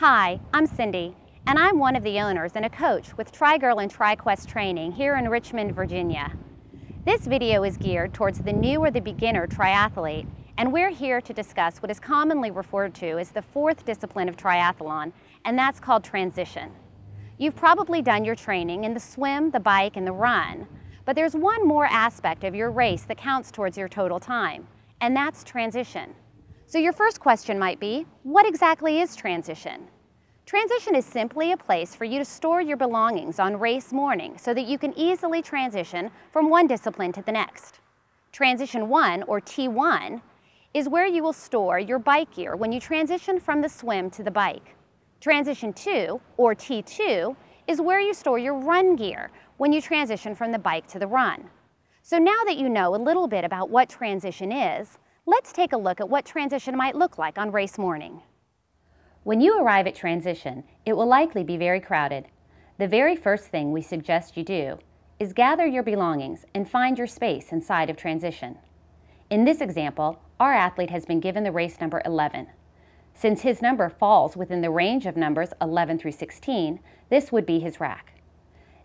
Hi, I'm Cyndi, and I'm one of the owners and a coach with Tri-Girl and Tri-Quest training here in Richmond, Virginia. This video is geared towards the new or the beginner triathlete, and we're here to discuss what is commonly referred to as the fourth discipline of triathlon, and that's called transition. You've probably done your training in the swim, the bike, and the run, but there's one more aspect of your race that counts towards your total time, and that's transition. So your first question might be, what exactly is transition? Transition is simply a place for you to store your belongings on race morning so that you can easily transition from one discipline to the next. Transition 1, or T1, is where you will store your bike gear when you transition from the swim to the bike. Transition 2, or T2, is where you store your run gear when you transition from the bike to the run. So now that you know a little bit about what transition is, let's take a look at what transition might look like on race morning. When you arrive at transition, it will likely be very crowded. The very first thing we suggest you do is gather your belongings and find your space inside of transition. In this example, our athlete has been given the race number 11. Since his number falls within the range of numbers 11 through 16, this would be his rack.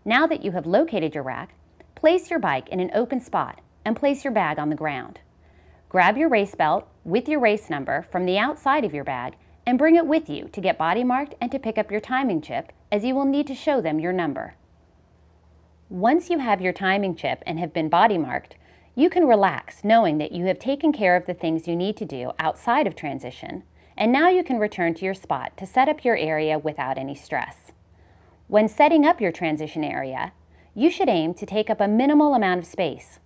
Now that you have located your rack, place your bike in an open spot and place your bag on the ground. Grab your race belt with your race number from the outside of your bag and bring it with you to get body marked and to pick up your timing chip, as you will need to show them your number. Once you have your timing chip and have been body marked, you can relax knowing that you have taken care of the things you need to do outside of transition, and now you can return to your spot to set up your area without any stress. When setting up your transition area, you should aim to take up a minimal amount of space.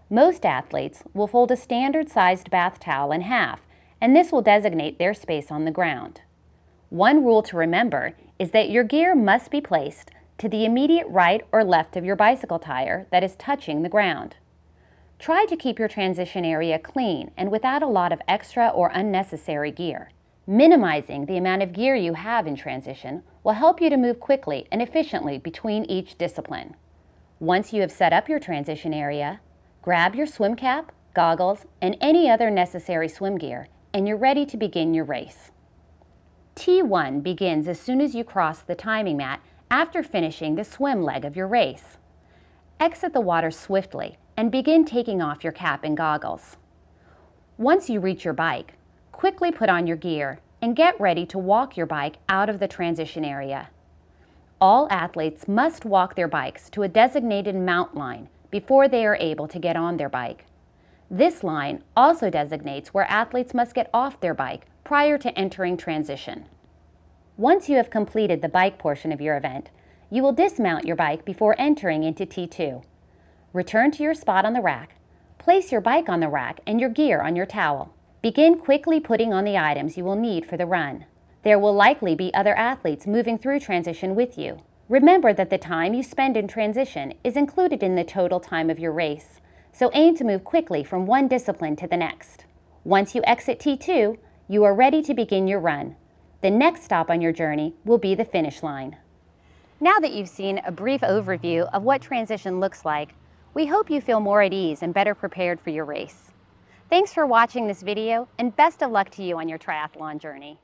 Most athletes will fold a standard-sized bath towel in half, and this will designate their space on the ground. One rule to remember is that your gear must be placed to the immediate right or left of your bicycle tire that is touching the ground. Try to keep your transition area clean and without a lot of extra or unnecessary gear. Minimizing the amount of gear you have in transition will help you to move quickly and efficiently between each discipline. Once you have set up your transition area, grab your swim cap, goggles, and any other necessary swim gear, and you're ready to begin your race. T1 begins as soon as you cross the timing mat after finishing the swim leg of your race. Exit the water swiftly and begin taking off your cap and goggles. Once you reach your bike, quickly put on your gear and get ready to walk your bike out of the transition area. All athletes must walk their bikes to a designated mount line before they are able to get on their bike. This line also designates where athletes must get off their bike prior to entering transition. Once you have completed the bike portion of your event, you will dismount your bike before entering into T2. Return to your spot on the rack, place your bike on the rack and your gear on your towel. Begin quickly putting on the items you will need for the run. There will likely be other athletes moving through transition with you. Remember that the time you spend in transition is included in the total time of your race, so aim to move quickly from one discipline to the next. Once you exit T2, you are ready to begin your run. The next stop on your journey will be the finish line. Now that you've seen a brief overview of what transition looks like, we hope you feel more at ease and better prepared for your race. Thanks for watching this video, and best of luck to you on your triathlon journey.